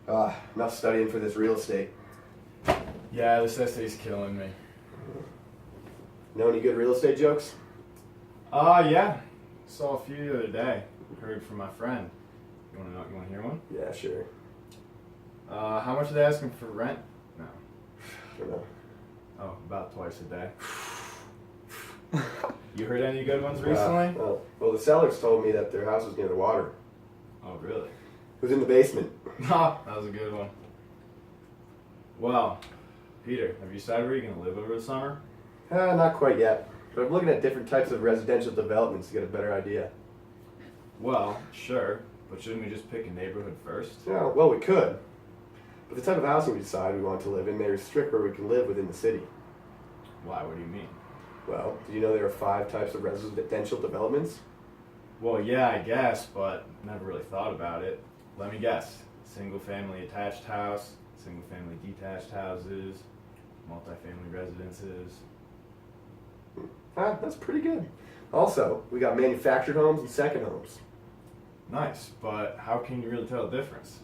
Enough studying for this real estate. Yeah, this essay's killing me. Know any good real estate jokes? Yeah. Saw a few the other day. Heard from my friend. You wanna hear one? Yeah, sure. How much are they asking for rent? No. I don't know. Oh, about twice a day. You heard any good ones recently? Well, the sellers told me that their house was near the water. Oh, really? It was in the basement. That was a good one. Well, Peter, have you decided where you're going to live over the summer? Not quite yet, but I'm looking at different types of residential developments to get a better idea. Well, sure, but shouldn't we just pick a neighborhood first? Yeah, well, we could. But the type of housing we decide we want to live in may restrict where we can live within the city. Why? What do you mean? Well, did you know there are 5 types of residential developments? Well, yeah, I guess, but never really thought about it. Let me guess. Single-family attached house, single-family detached houses, multifamily residences. That's pretty good. Also, we got manufactured homes and second homes. Nice, but how can you really tell the difference?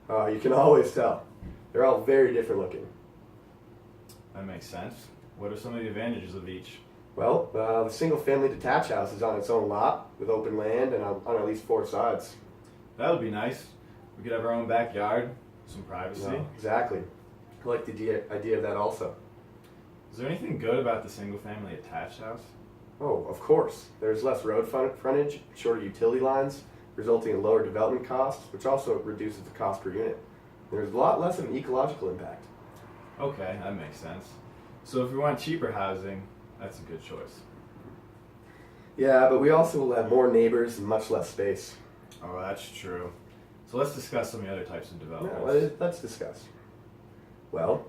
You can always tell. They're all very different looking. That makes sense. What are some of the advantages of each? Well, the single-family detached house is on its own lot with open land and on at least 4 sides. That would be nice. We could have our own backyard, some privacy. No, exactly. I like the idea of that also. Is there anything good about the single-family attached house? Oh, of course. There's less road frontage, shorter utility lines, resulting in lower development costs, which also reduces the cost per unit. There's a lot less of an ecological impact. Okay, that makes sense. So if we want cheaper housing, that's a good choice. Yeah, but we also will have more neighbors and much less space. Oh, that's true. So let's discuss some of the other types of Yeah, developments. let's discuss. Well,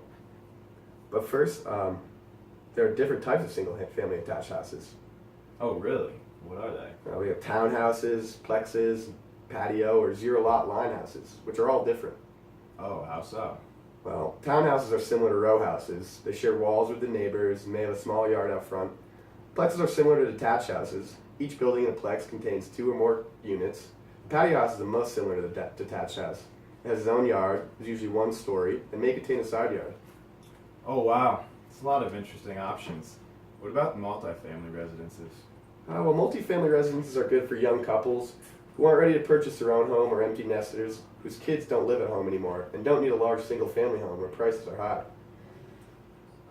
but first, there are different types of single-family attached houses. Oh, really? What are they? We have townhouses, plexes, patio, or zero-lot line houses, which are all different. Oh, how so? Well, townhouses are similar to row houses. They share walls with the neighbors and may have a small yard out front. Plexes are similar to detached houses. Each building in a plex contains 2 or more units. The patio house is the most similar to the detached house. It has its own yard, is usually 1 story, and may contain a side yard. Oh, wow. It's a lot of interesting options. What about multifamily residences? Well, multifamily residences are good for young couples who aren't ready to purchase their own home, or empty nesters whose kids don't live at home anymore and don't need a large single-family home where prices are high.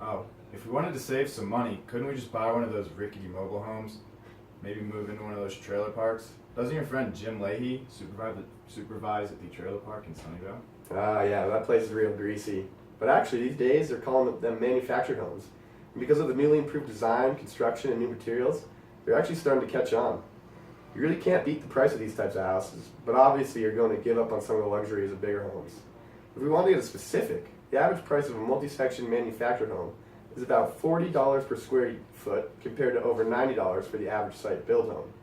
Oh, if we wanted to save some money, couldn't we just buy one of those rickety mobile homes? Maybe move into one of those trailer parks? Doesn't your friend Jim Leahy supervise at the trailer park in Sunnyvale? Yeah, that place is real greasy. But actually, these days, they're calling them manufactured homes. And because of the newly improved design, construction, and new materials, they're actually starting to catch on. You really can't beat the price of these types of houses, but obviously you're going to give up on some of the luxuries of bigger homes. If we want to get specific, the average price of a multi-section manufactured home is about $40 per square foot compared to over $90 for the average site-built home.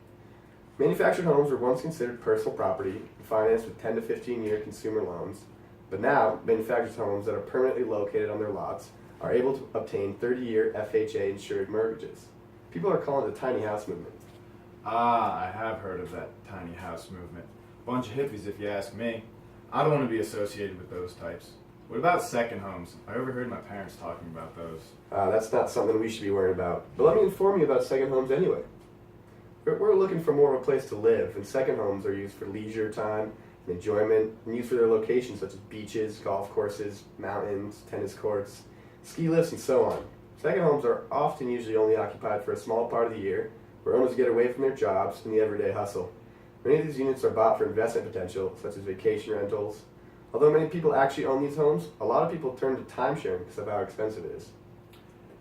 Manufactured homes were once considered personal property and financed with 10 to 15-year consumer loans, but now manufactured homes that are permanently located on their lots are able to obtain 30-year FHA-insured mortgages. People are calling it the tiny house movement. I have heard of that tiny house movement. Bunch of hippies, if you ask me. I don't want to be associated with those types. What about second homes? I overheard my parents talking about those. That's not something we should be worried about. But let me inform you about second homes anyway. We're looking for more of a place to live, and second homes are used for leisure time and enjoyment, and used for their locations such as beaches, golf courses, mountains, tennis courts, ski lifts, and so on. Second homes are often usually only occupied for a small part of the year, where owners get away from their jobs and the everyday hustle. Many of these units are bought for investment potential, such as vacation rentals. Although many people actually own these homes, a lot of people turn to timesharing because of how expensive it is.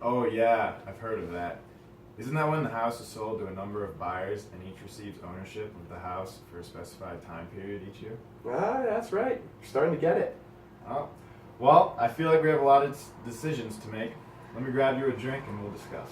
Oh yeah, I've heard of that. Isn't that when the house is sold to a number of buyers and each receives ownership of the house for a specified time period each year? That's right. You're starting to get it. Oh, well, I feel like we have a lot of decisions to make. Let me grab you a drink and we'll discuss.